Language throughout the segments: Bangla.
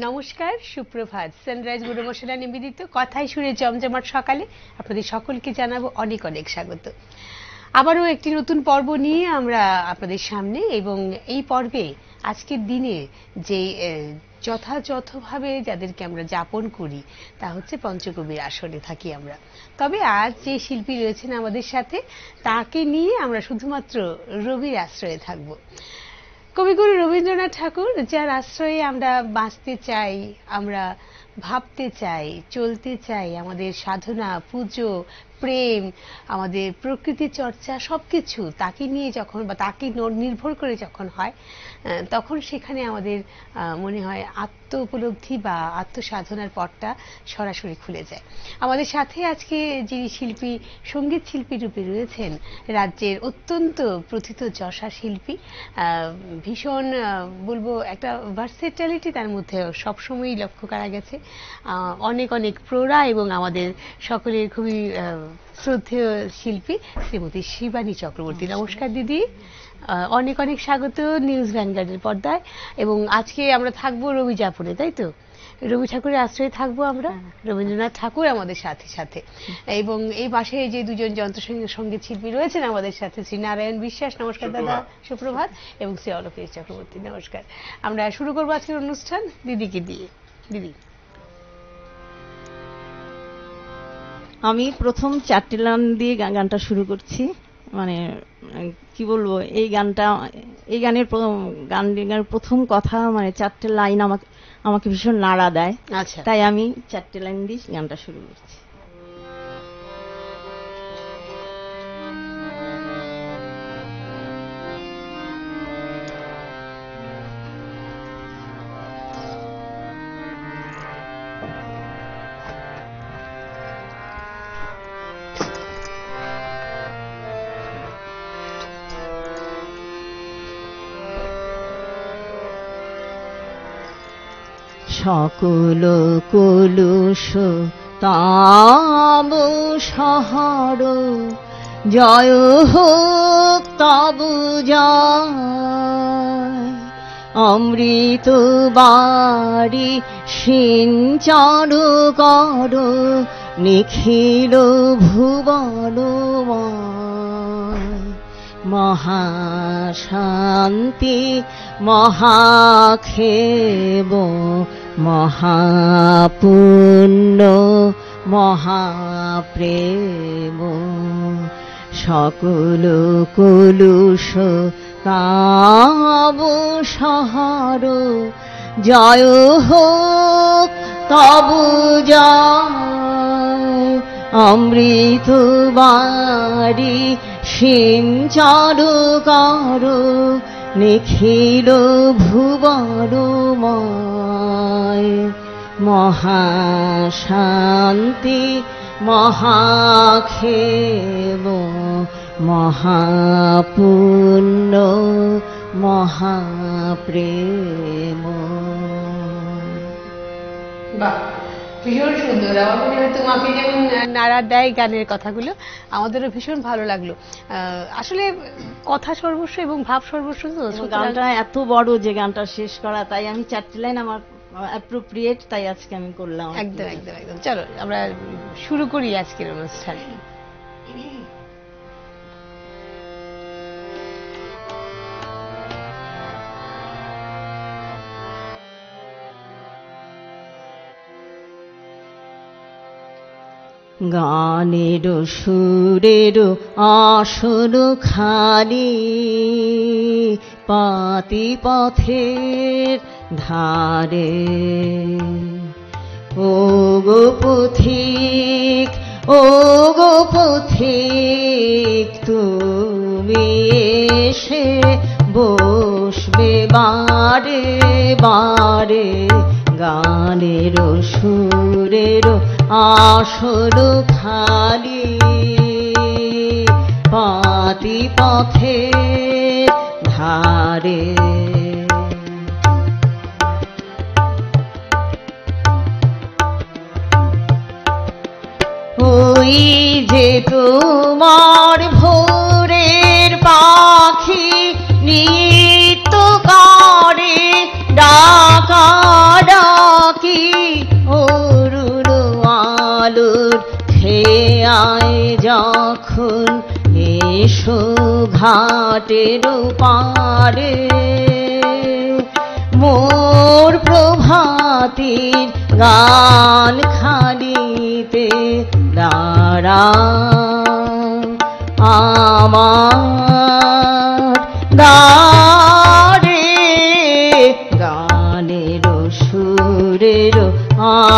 নমস্কার, সুপ্রভাত। সানরাইজ গুরু মশলা নিবেদিত কথাই সুরে জমজমাট সকালে আপনাদের সকলকে জানাবো অনেক অনেক স্বাগত। আবারও একটি নতুন পর্ব নিয়ে আমরা আপনাদের সামনে, এবং এই পর্বে আজকের দিনে যে যথাযথভাবে যাদেরকে আমরা যাপন করি তা হচ্ছে পঞ্চকবির আসরে থাকি আমরা। তবে আজ যে শিল্পী রয়েছেন আমাদের সাথে, তাকে নিয়ে আমরা শুধুমাত্র রবির আশ্রয়ে থাকব। কবিগুরু রবীন্দ্রনাথ ঠাকুর, যার আশ্রয়ে আমরা বাঁচতে চাই, আমরা ভাবতে চাই, চলতে চাই, আমাদের সাধনা, পুজো, প্রেম, আমাদের প্রকৃতি চর্চা সবকিছু তাকে নিয়ে যখন বা তাকে নির্ভর করে যখন হয়, তখন সেখানে আমাদের মনে হয় আত্ম উপলব্ধি বা আত্মসাধনার পথটা সরাসরি খুলে যায়। আমাদের সাথে আজকে যিনি শিল্পী, সঙ্গীত শিল্পী রূপে রয়েছেন, রাজ্যের অত্যন্ত প্রথিত যশা শিল্পী, ভীষণ বলবো একটা ভার্সেটালিটি তার মধ্যে সবসময়ই লক্ষ্য করা গেছে। অনেক অনেক প্রৌঢ়া এবং আমাদের সকলের খুবই শ্রদ্ধেয় শিল্পী শ্রীমতী শিবানী চক্রবর্তী। নমস্কার দিদি, অনেক অনেক স্বাগত নিউজ ভ্যানগার্ডের পর্দায়। এবং আজকে আমরা থাকবো রবি যাপনে, তাই তো? রবি ঠাকুরের আশ্রয়ে থাকবো আমরা, রবীন্দ্রনাথ ঠাকুর আমাদের সাথে সাথে। এবং এই পাশে যে দুজন যন্ত্র সঙ্গীত শিল্পী রয়েছেন আমাদের সাথে, শ্রী নারায়ণ বিশ্বাস, নমস্কার দাদা, সুপ্রভাত, এবং শ্রী অলোকেশ চক্রবর্তী, নমস্কার। আমরা শুরু করবো আজকের অনুষ্ঠান দিদিকে দিয়ে। দিদি, আমি প্রথম চারটি লাইন দিয়ে গানটা শুরু করছি। মানে কি বলবো, এই গানের প্রথম কথা, মানে চারটে লাইন আমাকে ভীষণ নাড়া দেয়। আচ্ছা, তাই আমি চারটে লাইন দিয়ে গানটা শুরু করছি। সকল কলুষ তাবু শহর, জয় হোক তবু জয়। অমৃত বাড়ি সিঞ্চন কর, নিখিল ভুবনময়। মহাশান্তি মহাক্ষেম, মহাপুণ্য মহাপ্রেম। সকল কলুষ তাবু শহর, জয় হোক তবু জয়। অমৃত বাড়ি সিঞ্চন কর, নিখিল ভুবনময়। মহাশান্তি মহাক্ষেম, মহাপুণ্য মহাপ্রেম। বাহ, ভীষণ সুন্দর। আমার মনে হয় তোমাকে যেমন নাড়া দেয় গানের কথাগুলো, আমাদেরও ভীষণ ভালো লাগলো। আসলে কথা সর্বস্ব এবং ভাব সর্বস্ব। গানটা এত বড় যে গানটা শেষ করা, তাই আমি চারটি লাইন আমার অ্যাপ্রোপ্রিয়েট, তাই আজকে আমি করলাম। একদম একদম একদম। চলো আমরা শুরু করি আজকের অনুষ্ঠান। গানের সুরের আসন খালি, পাতি পথের ধারে। ও গো পথিক, ও গো পথিক, তুমি এসে বসবে বারে বারে। গানের সুরের আসন খালি, পাতি পথের ধারে। ওই যে তোমার ভোরের পাখি নিত্য করে ডাকা যখন এসো ঘাটের পারে, মোর প্রভাতীর গান খানিতে দাঁড়া, আমার দ্বারে গানের সুরের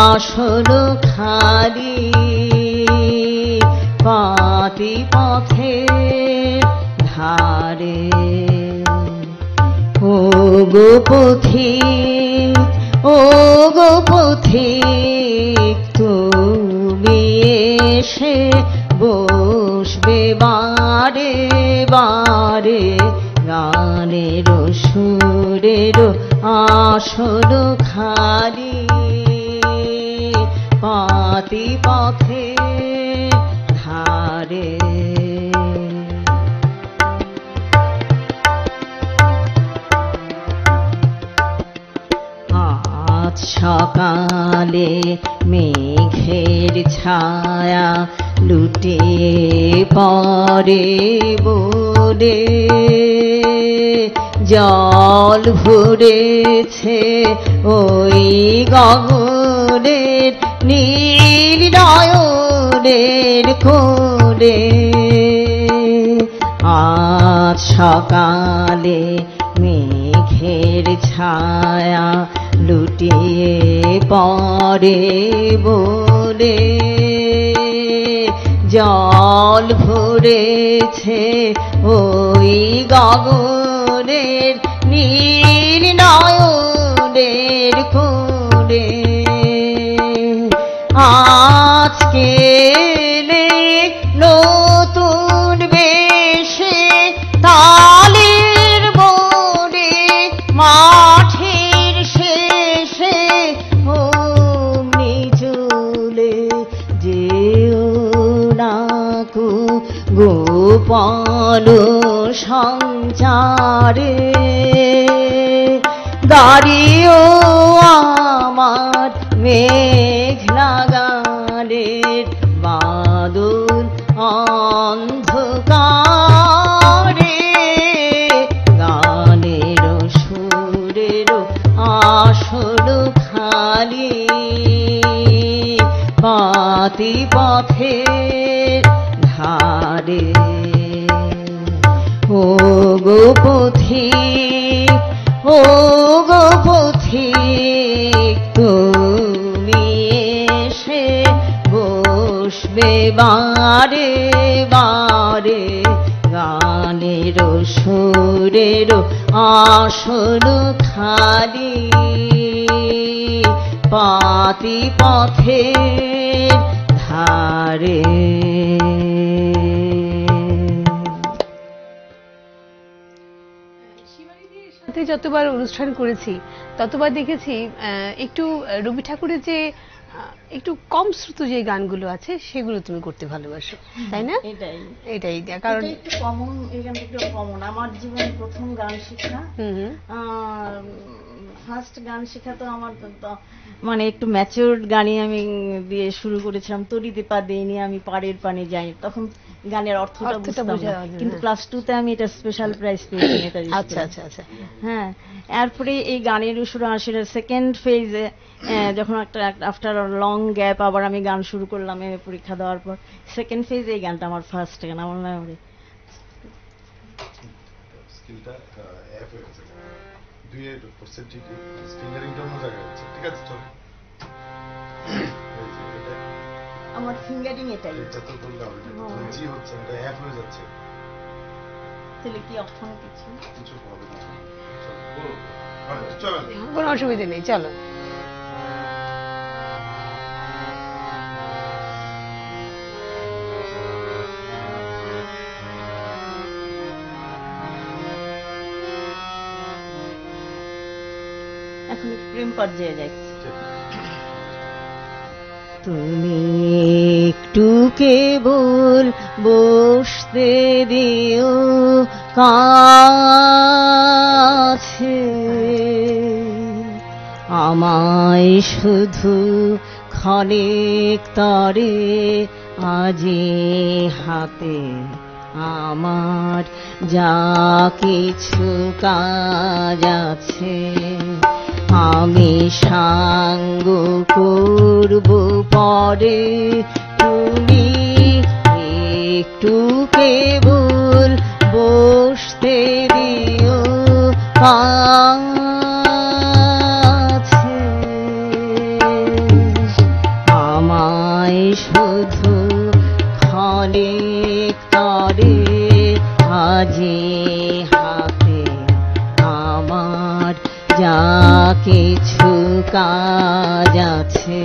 আসন খালি, পাতি পথের ধারে। ও গো পথিক, ও গো পথিক, তুমি এসে বসবে বারে বারে গানের সুরের আসন খালি, পাতি পথের ধারে। আজ সকালে মেঘের ছায়া লুটিয়ে পড়ে বলে, জল ভরেছে ওই গগনের নীল নয়নের কোলে। আজ সকালে মেঘের ছায়া লুটিয়ে পড়ে বলে, জল ভরেছে ওই গগনের নীল নয়নের কোলে। আজকে নতুন বেশে তালের বনে মাঠের শেষে অমনি চলে যেও না কো গোপন সঞ্চারে। গাড়িও আমার মেঘলা গানের বাদল অন্ধকারে, গানের সুরের আসল খালি, পাতি পথের ধারে। ও গো পথিক, ও গো পথিক, তুমি এসে বসবে বারে বারে গানের সুরের আসন খালি, পাতি পথের ধারে। সাথে যতবার অনুষ্ঠান করেছি ততবার দেখেছি একটু রবি ঠাকুরের যে একটু কম শ্রুত যে গানগুলো আছে সেগুলো তুমি করতে ভালোবাসো, তাই না? এটাই এটাই কারণ একটু কমন, এই গানটা একটু কমন। আমার জীবনে প্রথম গান শেখা, ফার্স্ট গান শেখা তো আমার মানে একটু ম্যাচিউরড গানই আমি দিয়ে শুরু করেছিলাম। তরিতে পা দেইনি আমি পাড়ের পানি যাই, তখন গানের অর্থটা বুঝতাম না, কিন্তু ক্লাস 2 তে আমি এটা স্পেশাল প্রাইজ পেয়েছি নেতাজি। আচ্ছা আচ্ছা আচ্ছা, হ্যাঁ। এরপরে এই গানের শুরু আসলে সেকেন্ড ফেজে, যখন একটা আফটার লং গ্যাপ আবার আমি গান শুরু করলাম এমএ পরীক্ষা দেওয়ার পর। সেকেন্ড ফেজে এই গানটা আমার ফার্স্ট গান আমার মেমোরি। স্কিলটা এফ হয়ে গেছে, 2% ঠিক ফিঙ্গারিংটা অন্য জায়গায় হচ্ছে। ঠিক আছে, চল। আমার ফিঙ্গারিং এটাই, এটা তো বললাম জি হচ্ছে, এটা এফ হয়ে যাচ্ছে। তাহলে কি অপশন কিছু হবে না, চল। কোনো অসুবিধা নেই, চলো। এখন প্রেম পর্যায়ে যাচ্ছে। তুমি একটু কেবল বসতে দিও কাছে, আমায় শুধু ক্ষণিক তরে আজি হাতে আমার যা কিছু কাজ আছে আমি সাঙ্গ করব পরে তুমি একটু কেবল বসতে দিও কাছে আমায় শুধু ক্ষণিক তরে আজি হাতে আমার যা কিছু কাজ আছে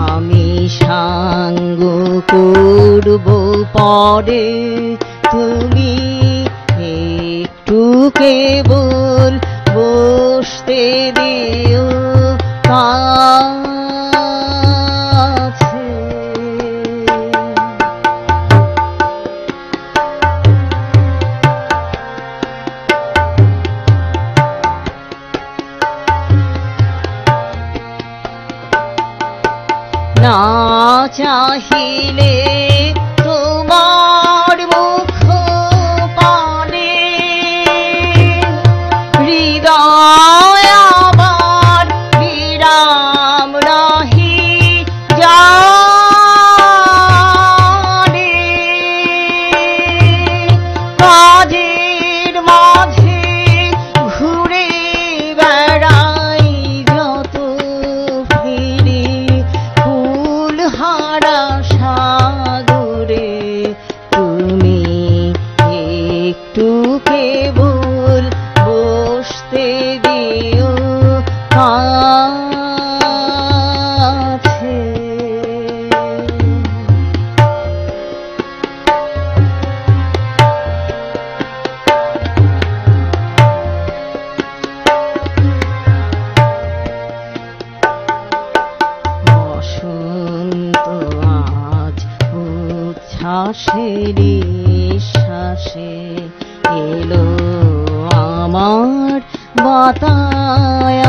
আমি সাঙ্গ করব পরে তুমি একটু কেবল বসতে দিও কাছে না চাহিলে তোমার মুখ পানে হৃদয় আমার বিরাম নাহি জানে কাজের মাঝে ঘুরে বেড়াই যত ফিরে হারা সাগরে তুমি একটু কেবল বসতে দিও কাছে বসন্ত আজ উচ্ছ্বাসেরই শ্বাসে এলো আমার বাতায়নে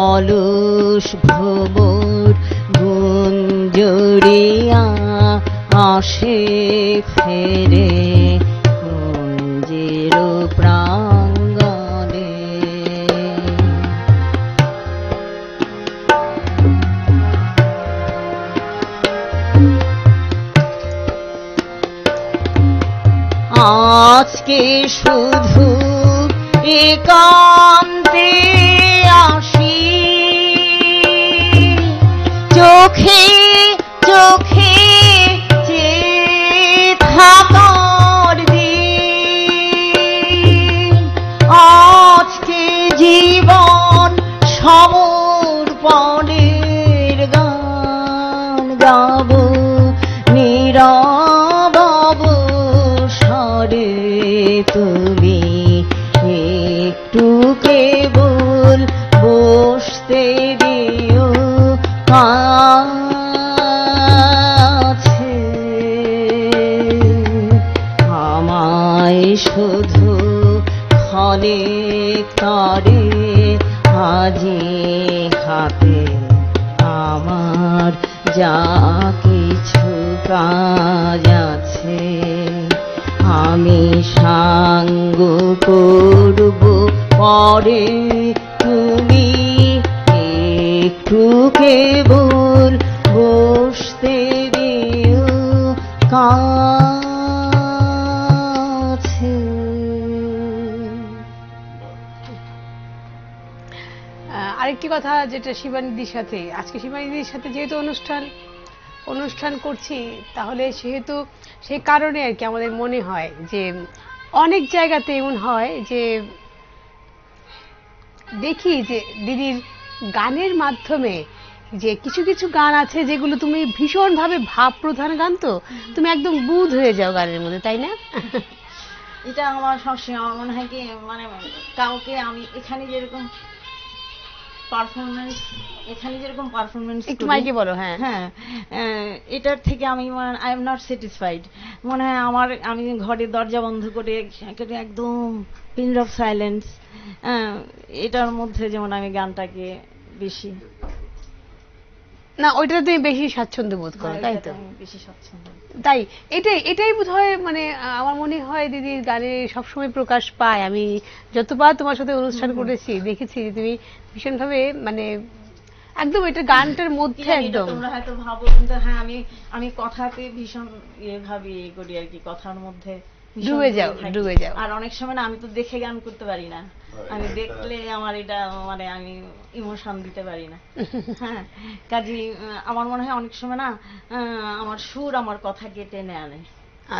অলস ভ্রমর গুঞ্জরিয়া আসে ফেরে কুঞ্জের প্রাঙ্গণে আজকে শুধু একান্তে আসি চোখে চোখে চেয়ে থাকার দিন আজকে জীবন সমর্পণের গান গাব নীরব অবসরে তুমি একটু কেবল বসতে দিও কাছে আমায় শুধু ক্ষণিক তরে আজি হাতে আমার যা কিছু কাজ আছে আমি সাঙ্গ করব পরে তুমি একটু কেবল বসতে দিও কাছে আরেকটি কথা যেটা শিবানীদির সাথে আজকে শিবানীদির সাথে যেহেতু অনুষ্ঠান করছি তাহলে সেহেতু সেই কারণে আর কি আমাদের মনে হয় যে অনেক জায়গাতে এমন হয় যে দেখি যে দিদির গানের মাধ্যমে যে কিছু কিছু গান আছে যেগুলো তুমি ভীষণভাবে ভাবপ্রধান গান, তো তুমি একদম বুঁদ হয়ে যাও গানের মধ্যে, তাই না? এটা আমার সবসময় আমার মনে হয় কি মানে কাউকে আমি এখানে যেরকম পারফরমেন্স, এখানে যেরকম পারফরমেন্স একটু মাইকে বলো। হ্যাঁ হ্যাঁ, এটার থেকে আমি আই এম নট স্যাটিসফাইড। মনে হয় আমি ঘরে দরজা বন্ধ করে একদম পিন অফ সাইলেন্স, এটার মধ্যে যেমন আমি গানটাকে বেশি না, ওইটাতে তুমি বেশি স্বাচ্ছন্দ্য বোধ করো, তাই তো? বেশি স্বাচ্ছন্দ্য। তাই এটাই বোধহয় মানে আমার মনে হয় দিদির গানে সবসময় প্রকাশ পায়। আমি যতবার তোমার সাথে অনুষ্ঠান করেছি দেখেছি যে তুমি ভীষণভাবে মানে একদম এটা গানটার মধ্যে একদম। তোমরা হয়তো ভাবো, কিন্তু হ্যাঁ আমি কথাতে ভীষণ ভাবি করি আর কি, কথার মধ্যে ডুবে যাও। আর অনেক সময় না আমি তো দেখে গান করতে পারি না, আমি দেখলে আমার এটা মানে আমি ইমোশন দিতে পারি না। হ্যাঁ, কাজে আমার মনে হয় অনেক সময় না আমার সুর আমার কথাকে টেনে আনে।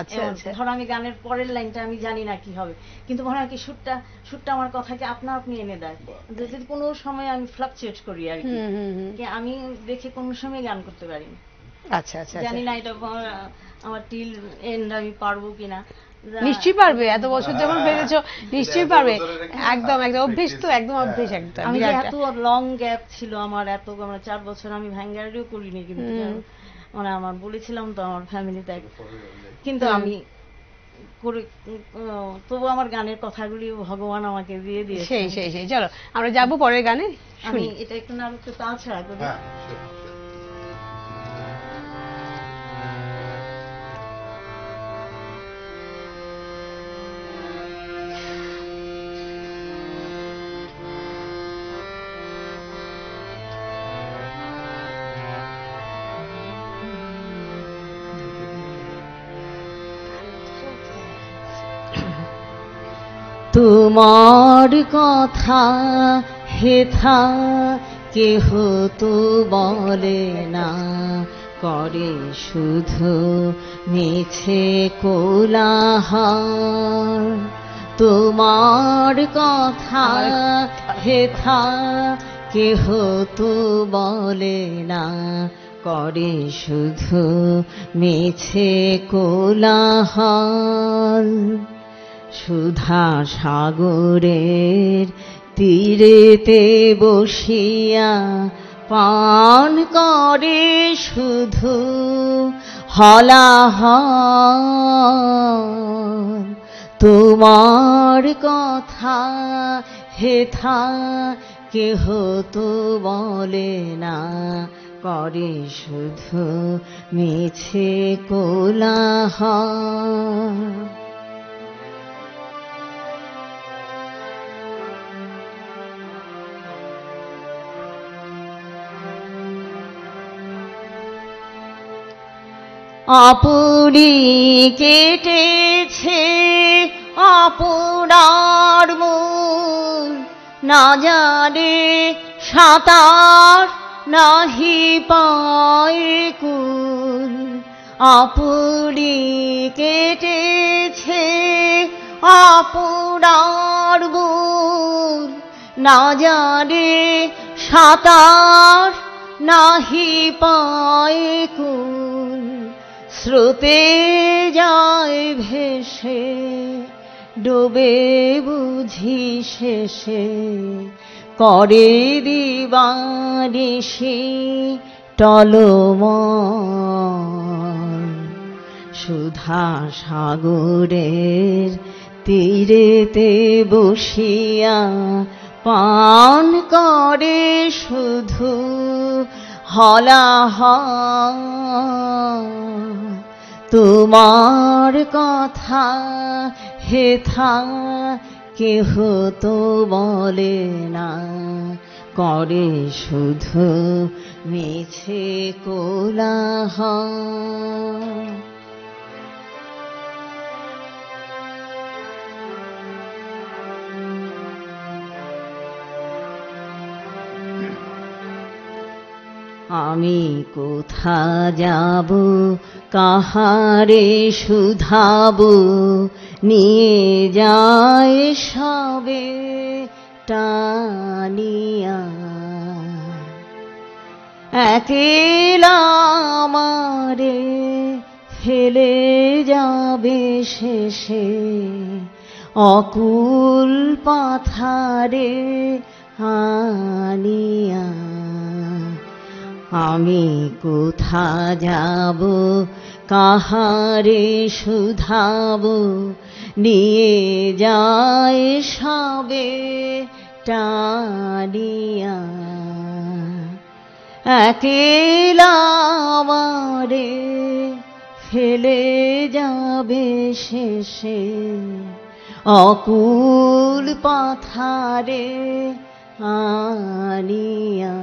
আচ্ছা আচ্ছা। ধরো আমি গানের পরের লাইনটা আমি জানি না কি হবে, কিন্তু মনে হয় কি সুরটা আমার কথাকে আপনি এনে দেয়। যদি কোনো সময় আমি ফ্লাকচুয়েট করি আর কি, আমি দেখে কোনো সময় গান করতে পারি না। আচ্ছা আচ্ছা, জানি না এটা আমার টিল এন্ড আমি পারবো কিনা। নিশ্চয়ই পারবে, এত বছর যখন পেরেছো নিশ্চয়ই পারবে। একদম একদম অভ্যেস তো, একদম অভ্যেস। একদম আমি এত লং গ্যাপ ছিল আমার, এত 4 বছর আমি ভ্যাঙ্গারিও করিনি, কিন্তু মানে আমার বলেছিলাম তো আমার ফ্যামিলিতে, কিন্তু আমি করে তবু আমার গানের কথাগুলি ভগবান আমাকে দিয়ে দিয়েছে। সেই চলো আমরা যাবো পরের গানে। আমি এটা একটু না একটু তাল ছাড়া করি। তোমার কথা হেথা কেহ তো বলে না, করে শুধু মিছে কোলাহল। তোমার কথা হেথা কেহ তো বলে না, করে শুধু মিছে কোলাহল। সুধা সাগরের তীরেতে বসিয়া পান করে শুধু হলাহল। তোমার কথা হেথা কেহ তো বলে না, করে শুধু মিছে কোলাহল। আপনি কেটেছে আপনার মূল, না জানে সাঁতার নাহি পায় কুল। আপনি কেটেছে আপনার মূল, না জানে সাঁতার নাহি পায় কুল। স্রোতে যায় ভেসে ডোবে বুঝি শেষে, করে দিবানিশি টলমল। সুধা সাগরের তীরেতে বসিয়া পান করে শুধু হলাহল। তোমার কথা হেথা কেহ তো বলে না, করে শুধু মিছে কোলাহল। আমি কোথা যাব কাহারে শুধাবো, নিয়ে যায় সবে টানিয়া। একেলা আমারে ফেলে যাবে শেষে, অকুল পাথারে আনিয়া। আমি কোথা যাব, কাহারে শুধাবো, নিয়ে যায় সবে টানিয়া। একেলা আমারে ফেলে যাবে শেষে, অকুল পাথারে আনিয়া।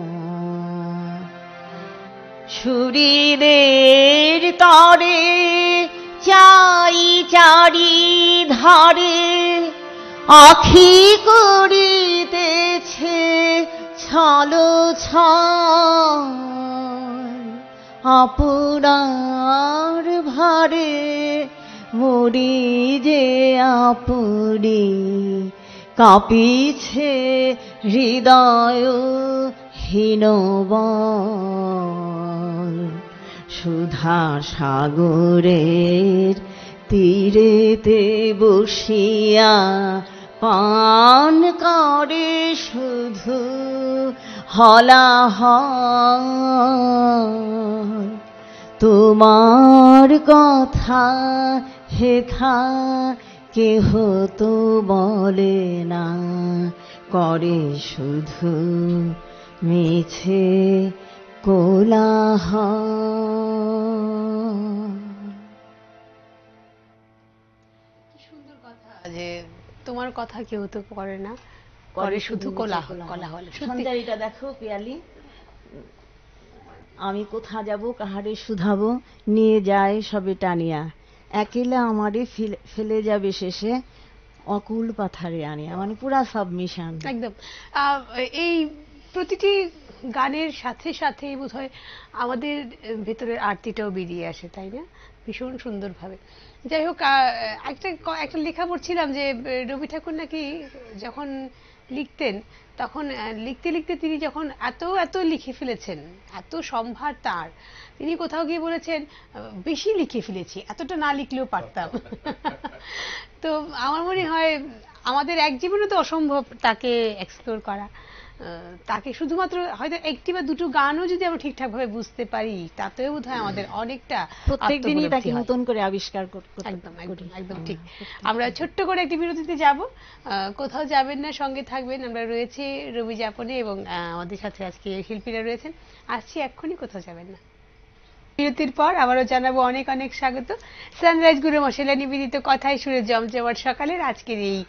সুরিদের তরে চাই চারি ধারে, আখি করিতেছে ছলো ছল। আপনার ভারে মরি যে আপনি, কাঁপিছে হৃদয় হীনবল। সুধা সাগরের তীরেতে বসিয়া পান করে শুধু হলাহল। তোমার কথা হেথা কেহ তো বলে না, করে শুধু মিছে কোলাহল। যে তোমার কথা কেউ তো করে না, করে শুধু কোলাহল। সঞ্জারিটা দেখো পিয়ালি। আমি কোথা যাব, কাহারে শুধাবো, নিয়ে যায় সবে টানিয়া। একেলা আমারে ফেলে যাবে শেষে, অকুল পাথারে আনিয়া। মানে পুরা সাবমিশন একদম। এই প্রতিটি গানের সাথে সাথে বোধহয় আমাদের ভেতরের আরতিটাও বেরিয়ে আসে, তাই না? ভীষণ সুন্দরভাবে। যাই হোক, একটা লেখা পড়ছিলাম যে রবি ঠাকুর নাকি যখন লিখতেন, তখন লিখতে লিখতে তিনি যখন এত এত লিখে ফেলেছেন, এত সম্ভার তার, তিনি কোথাও গিয়ে বলেছেন বেশি লিখে ফেলেছি, এতটা না লিখলেও পারতাম। তো আমার মনে হয় আমাদের এক জীবনে তো অসম্ভব তাকে এক্সপ্লোর করা। তাকে শুধুমাত্র হয়তো একটি বা দুটো গানও যদি আমরা ঠিকঠাক ভাবে বুঝতে পারি, তাতেও বোধহয় আমাদের অনেকটা প্রত্যেক দিনই তাকে নতুন করে আবিষ্কার করতে। একদম একদম একদম ঠিক। আমরা ছোট্ট করে একটি বিরতিতে যাব, কোথাও যাবেন না, সঙ্গে থাকবেন। আমরা রয়েছি রবি যাপনে এবং আমাদের সাথে আজকে শিল্পীরা রয়েছেন। আসছি এক্ষুনি, কোথাও যাবেন না। বিরতির পর আবারও জানাবো অনেক অনেক স্বাগত সানরাইজ গুরু মশলা নিবেদিত কথায় সুরে জমজমাট সকালের আজকের এই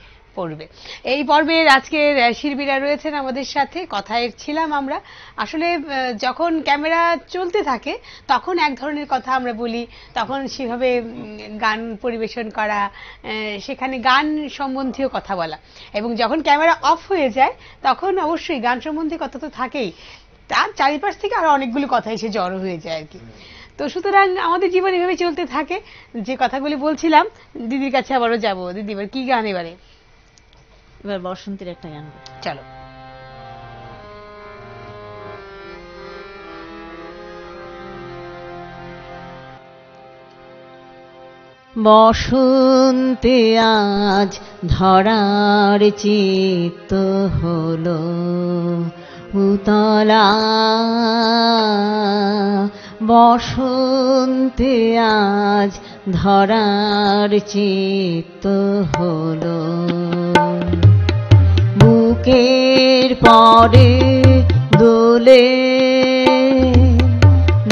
পর্বের আজকের শিল্পীরা রয়েছেন আমাদের সাথে। কথায় ছিলাম আমরা, আসলে যখন ক্যামেরা চলতে থাকে তখন এক ধরনের কথা আমরা বলি, তখন সেভাবে গান পরিবেশন করা, সেখানে গান সম্বন্ধীয় কথা বলা, এবং যখন ক্যামেরা অফ হয়ে যায় তখন অবশ্যই গান সম্বন্ধে কথা তো থাকেই, তার চারিপাশ থেকে আরো অনেকগুলো কথা এসে জড়ো হয়ে যায় আর কি। তো সুতরাং আমাদের জীবন এভাবে চলতে থাকে। যে কথাগুলি বলছিলাম, দিদির কাছে আবারও যাবো। দিদি, এবার কি গান? এবার বসন্তের একটা গান, চলো। বসন্তে আজ ধরার চিত্ত হলো উতলা, বসন্তে আজ ধরার চিত্ত হলো, বুকের পরে দোলে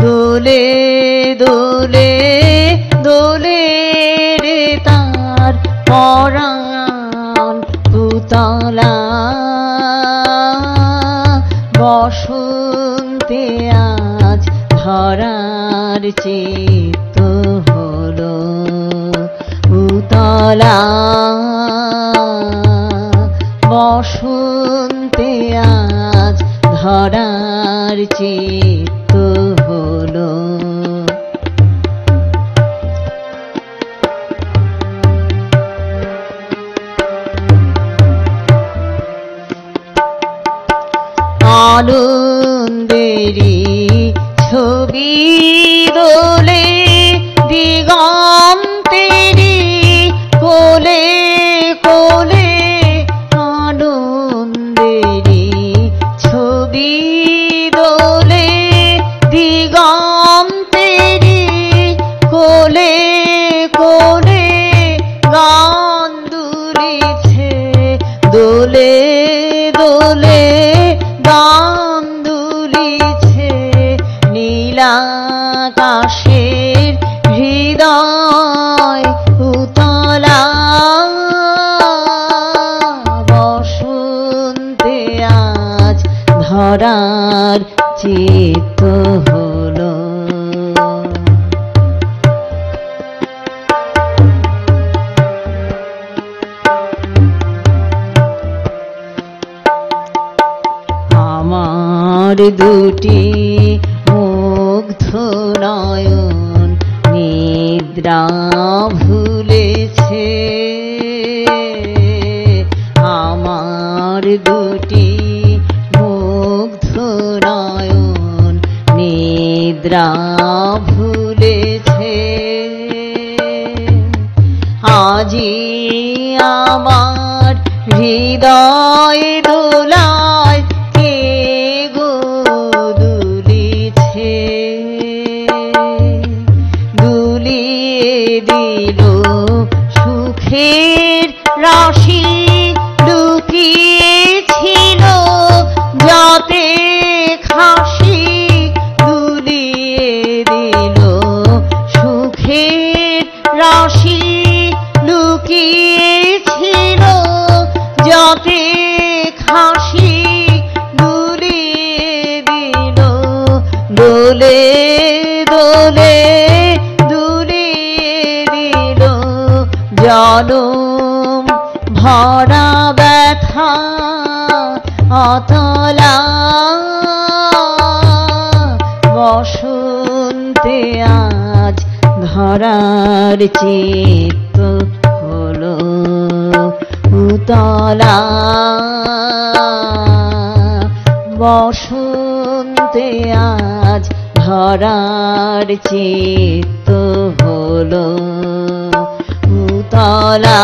দোলে দোলে দোলে রে তার পরাণ পুতলা। বসন্তে আজ ধরার চিত্ত হলো উতলা, বসন্তে আজ ধরার চিত্ত হলো। আনন্দেরি ছবি দোলে দিগন্তেরি কোলে কোলে, আনন্দেরি ছবি দোলে আজ ধরার চিত্ত হলো। আমার দুটি মুগ্ধ নয়ন নিদ্রা ভুলেছে, আমার দুটি মুগ্ধ নয়ন নিদ্রা ভুলেছে। আজি আমার হৃদয় দোলায় কে গো দুলিছে, দুলিয়ে দিল সুখের রাশি লুকিয়েছিল যাতে খাসি, দুলিয়ে দিল সুখের রাশি লুকিয়েছিল যাতে খাসি, দুলিয়ে দিল দোলে দোলে দুলিয়ে দিল জনম ভরা ব্যথা অতলা। বসন্তে আজ ধরার চিত্ত হলো উতলা, বসন্তে আজ ধরার চিত্ত হলো উতলা,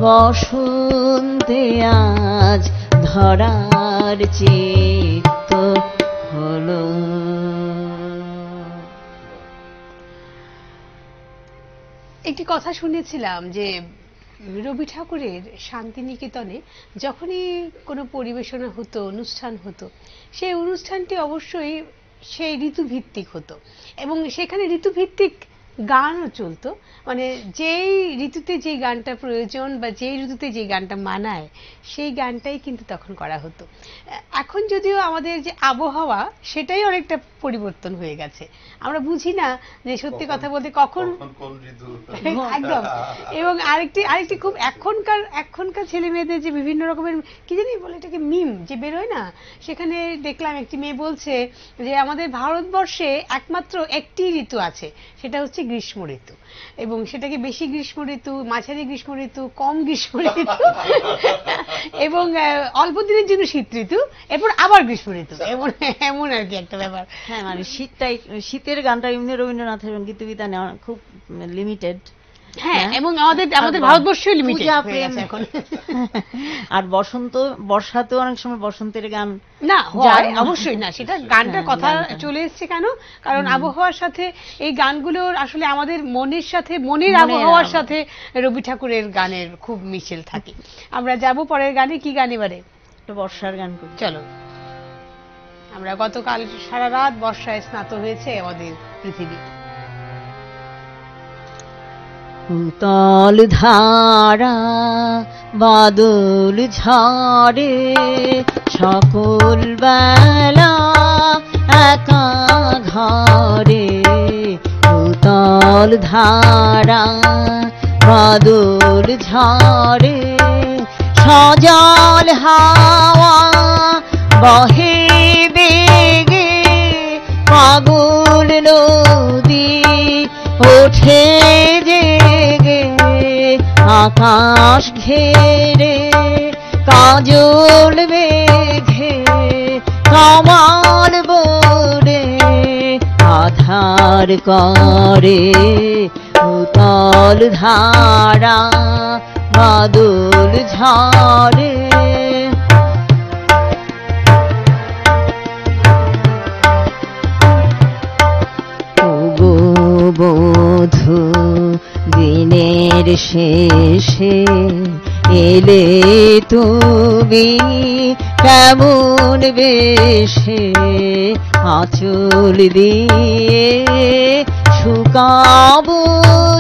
বসন্তে আজ ধরার চিত্ত হলো। একটি কথা শুনেছিলাম যে রবি ঠাকুরের শান্তিনিকেতনে যখনই কোনো পরিবেশনা হতো, অনুষ্ঠান হতো, সেই অনুষ্ঠানটি অবশ্যই সেই ঋতুভিত্তিক হতো এবং সেখানে ঋতুভিত্তিক গানও চলতো। মানে যেই ঋতুতে যে গানটা প্রয়োজন বা যেই ঋতুতে যে গানটা মানায় সেই গানটাই কিন্তু তখন করা হতো। এখন যদিও আমাদের যে আবহাওয়া সেটাই অনেকটা পরিবর্তন হয়ে গেছে, আমরা বুঝি না যে সত্যি কথা বলতে কখন একদম। এবং আরেকটি খুব এখনকার ছেলে মেয়েদের যে বিভিন্ন রকমের কি জানি বলে এটাকে মিম যে বেরোয় না, সেখানে দেখলাম একটি মেয়ে বলছে যে আমাদের ভারতবর্ষে একমাত্র একটি ঋতু আছে, সেটা হচ্ছে গ্রীষ্ম ঋতু, এবং সেটাকে বেশি গ্রীষ্ম ঋতু, মাঝারি গ্রীষ্ম ঋতু, কম গ্রীষ্ম ঋতু এবং অল্প দিনের জন্য শীত ঋতু, এরপর আবার গ্রীষ্ম ঋতু, এমন আর কি একটা ব্যাপার। হ্যাঁ, মানে শীতের গানটা এমনি রবীন্দ্রনাথের গীতবিতা নেওয়া খুব লিমিটেড। হ্যাঁ, এবং আমাদের ভারতবর্ষেও লিমিটেড এখন। আর বর্ষাতেও অনেক সময় বসন্তের গান না হয়, অবশ্যই না, সেটা গানটার কথা চলে এসছে কেন, কারণ আবহাওয়ার সাথে এই গানগুলোর আসলে আমাদের মনের সাথে, মনের আবহাওয়ার সাথে রবি ঠাকুরের গানের খুব মিশেল থাকে। আমরা যাব পরের গানে। কি গান এবারে? একটা বর্ষার গান করি, চলো। আমরা গতকাল সারা রাত বর্ষায় স্নাত হয়েছে আমাদের পৃথিবী। উতল ধারা বাদল ঝরে সকল বেলা একা ঘরে, উতল ধারা বাদল ঝরে সজল হাওয়া বহে বেগে, পাগল নদী ওঠে জেগে, আকাশ ঘেরে কাজল মেঘে কমাল বলে আধার করে, উতল ধারা বাদল ঝরে। বধূ দিনের শেষে এলে তুমি কেমন বেশে, আঁচল দিয়ে শুকাবো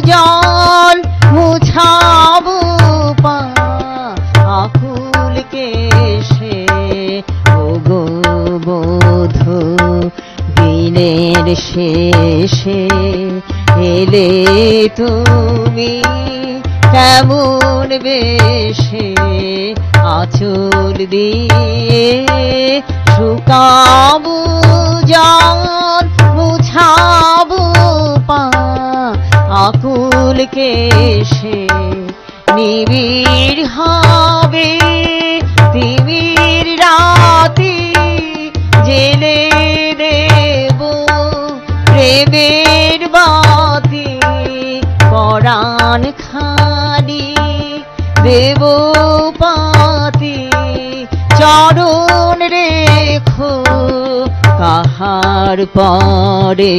জল মুছাবো পা, আকুল কেশে ওগো বধূ দিনের শেষে এলে তুমি কেমন বেশে আঁচল দিয়ে শুকাবো জান মুছাবো পা আকুল কেশে নিবিড় হবে তিমির রাতে জেলে দেব প্রেমের বাতি পরাণ খানি দেব পাতি চরণ রেখো কাহার পরে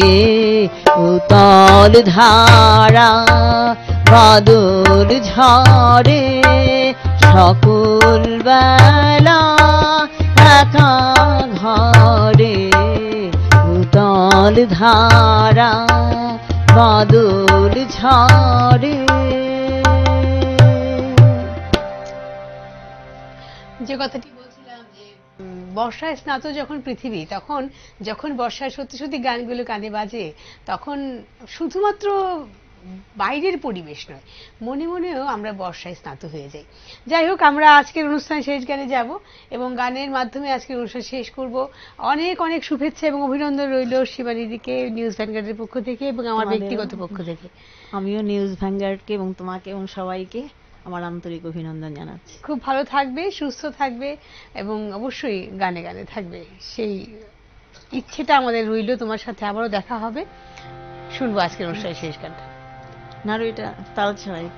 উতল ধারা বাদল ঝরে সকল বেলা একা ঘরে উতল ধারা বাদল ঝরে। যে কথাটি বলছিলাম যে বর্ষায় স্নাত যখন পৃথিবী, তখন যখন বর্ষায় সত্যি সত্যি গানগুলো কানে বাজে, তখন শুধুমাত্র বাইরের পরিবেশ নয়, মনে মনেও আমরা বর্ষায় স্নাত হয়ে যাই। যাই হোক, আমরা আজকের অনুষ্ঠান শেষ গানে যাব এবং গানের মাধ্যমে আজকের অনুষ্ঠান শেষ করব। অনেক অনেক শুভেচ্ছা এবং অভিনন্দন রইল শিবানীদিকে নিউজ ভ্যানগার্ডের পক্ষ থেকে এবং আমার ব্যক্তিগত পক্ষ থেকে। আমিও নিউজ ভ্যানগার্ডকে এবং তোমাকে এবং সবাইকে আমার আন্তরিক অভিনন্দন জানাচ্ছি। খুব ভালো থাকবে, সুস্থ থাকবে এবং অবশ্যই গানে গানে থাকবে, সেই ইচ্ছেটা আমাদের রইল। তোমার সাথে আবারও দেখা হবে। শুনবো আজকের অনুষ্ঠানের শেষ গানটা। না রে, এটা তাল ছাড়াই।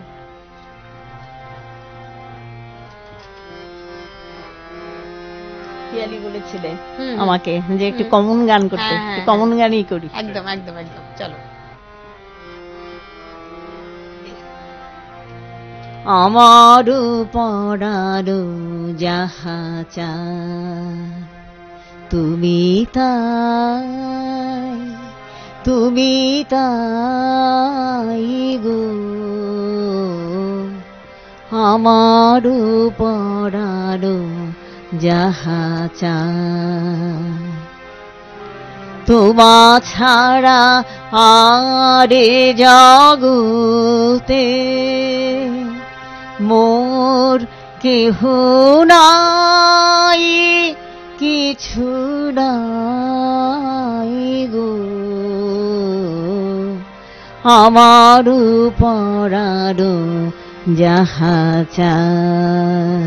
পিয়ালি বলেছিলে আমাকে যে একটু কমন গান করতে, কমন গানই করি। একদম একদম একদম, চলো। আমার পরার যাহা চাই তুমি তাই, তুমি তাই গো। আমার পরার যাহা চাই তোমা ছাড়া আরে জগতে মোর কেহ নাই, কিছু নাই গো। আমার পরার যাহা চাই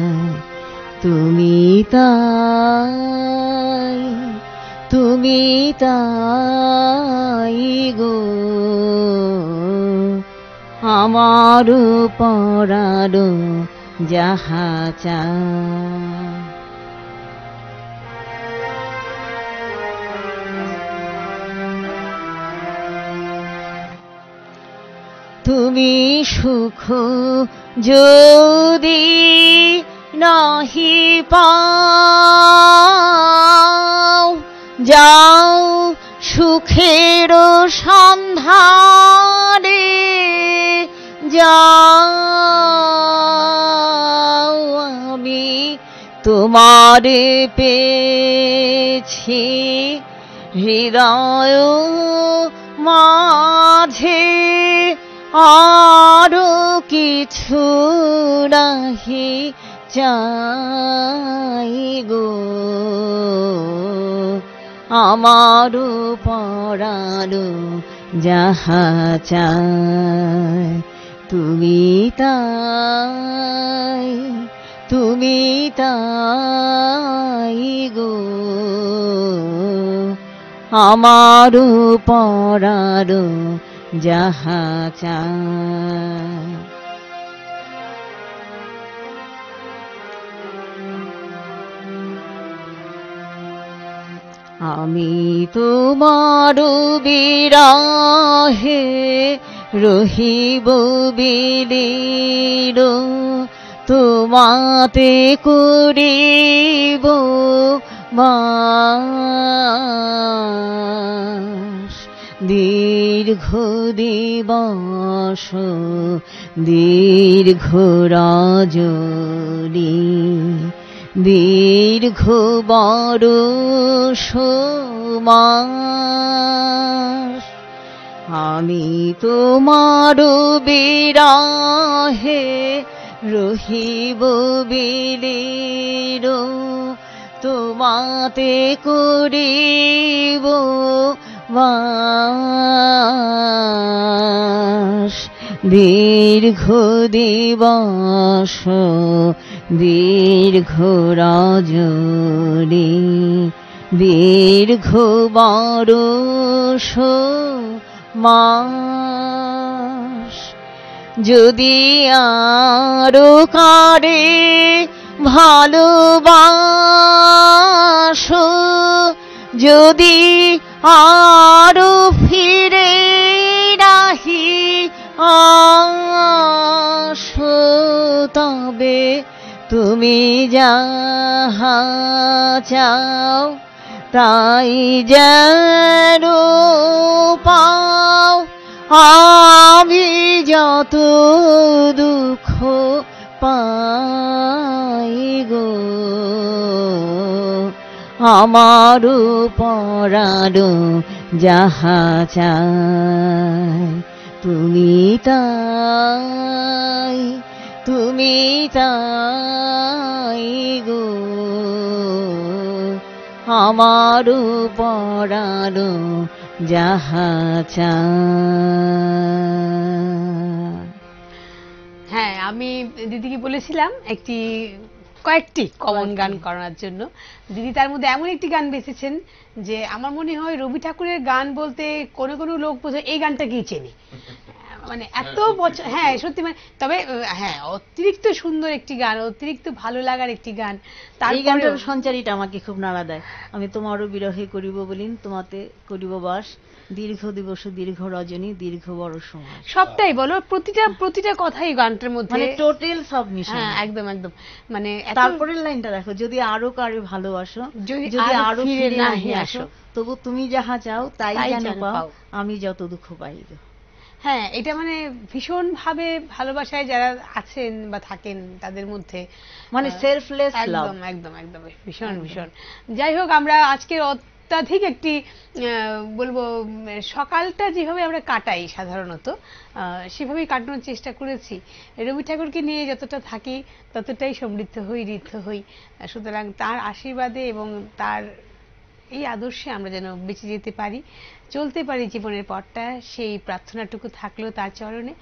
তুমি তাই, তুমি তাই গো। আমার পরার যাহা চাই। তুমি সুখ যদি নাহি পাও, যাও সুখের সন্ধানে, যাও আমি তোমারে পেয়েছি হৃদয় মাঝে, আরো কিছু নাহি চাই গো। আমার পরার যাহা চাই তুমি তাই, তুমি তাই গো। আমার পরার যাহা চাই। আমি তোমার বিরহে রহিব বিলীন, তোমাতে করিব বাস। দীর্ঘ দিবস দীর্ঘ রজনী দীর্ঘ বরষ মাস আমি তোমার বিরহে রহিব বিলীন, তোমাতে করিব বাস। দীর্ঘ দিবস দীর্ঘ রজনী দীর্ঘ বরষ মাস, যদি আরো কারে ভালোবাসো, যদি আরো ফিরে নাহি আসো, তবে তুমি যাহা চাও তাই যেন পাও। আমি যত দুঃখ পাই গো, আমার পরাণ যাহা চাই তুমি তাই, তুমি তাই গো, আমার পরাণ যাহা চাই। হ্যাঁ, আমি দিদিকে বলেছিলাম কয়েকটি কমন গান করার জন্য। দিদি তার মধ্যে এমন একটি গান বেছেছেন যে আমার মনে হয় রবি ঠাকুরের গান বলতে কোনো কোনো লোক বোধহয় এই গানটাকেই চেনে, মানে এত বছর। হ্যাঁ সত্যি, মানে তবে হ্যাঁ অতিরিক্ত সুন্দর একটি গান, অতিরিক্ত ভালো লাগার একটি গান। এই গানটার সঞ্চারিটা আমাকে খুব নাড়া দেয়। আমি তোমারও বিরহে করিব বলিন, তোমাতে করিব বাস, দীর্ঘ দিবস দীর্ঘ রজনী দীর্ঘ বরষ মাস। সবটাই বলো, প্রতিটা কথাই গানটার মধ্যে, মানে টোটাল সব মিশন। হ্যাঁ একদম একদম, মানে তারপরের লাইনটা দেখো, যদি আরো কারে ভালোবাসো, যদি আরো ফিরে নাহি আসো, তবু তুমি যাহা চাও তাই যেন পাও, আমি যত দুঃখ পাই গো। হ্যাঁ, এটা মানে ভীষণ ভাবে ভালোবাসায় যারা আছেন বা থাকেন তাদের মধ্যে মানে সেলফলেস লাভ। একদম একদম একদম ভীষণ ভীষণ। যাই হোক, আমরা আজকের অত্যাধিক একটি বলবো সকালটা যেভাবে আমরা কাটাই সাধারণত সেভাবেই কাটানোর চেষ্টা করেছি। রবি ঠাকুরকে নিয়ে যতটা থাকি ততটাই সমৃদ্ধ হই, ঋদ্ধ হই। সুতরাং তার আশীর্বাদে এবং তার এই আদর্শে আমরা যেন বেঁচে যেতে পারি, চলতে পারি জীবনের পথটা, সেই প্রার্থনাটুকু থাকলো তার চরণে।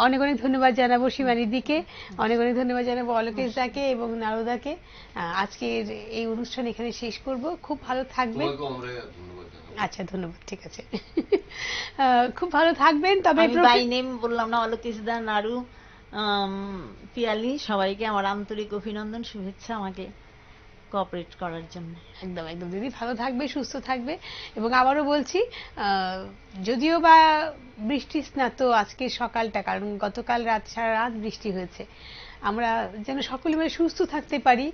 অনেক অনেক ধন্যবাদ জানাবো শিবানীদিকে, অনেক অনেক ধন্যবাদ জানাবো অলোকেশ দাকে এবং নারদাকে। আজকের এই অনুষ্ঠান এখানে শেষ করব। খুব ভালো থাকবেন। আচ্ছা ধন্যবাদ, ঠিক আছে। খুব ভালো থাকবেন। তবে বাই নেম বললাম না, অলোকেশ দা, নারু, পিয়ালি, সবাইকে আমার আন্তরিক অভিনন্দন, শুভেচ্ছা আমাকে কোঅপারেট করার জন্য। একদম একদম দিদি ভালো থাকবে, সুস্থ থাকবে। এবং আবারও বলছি, যদিও বা বৃষ্টি স্নাত আজকে সকালটা, কারণ গতকাল সারা রাত বৃষ্টি হয়েছে, আমরা যেন সকলে মিলে সুস্থ থাকতে পারি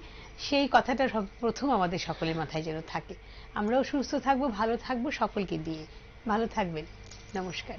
সেই কথাটা প্রথম আমাদের সকলের মাথায় যেন থাকে। আমরাও সুস্থ থাকবো, ভালো থাকবো সকলকে দিয়ে। ভালো থাকবেন, নমস্কার।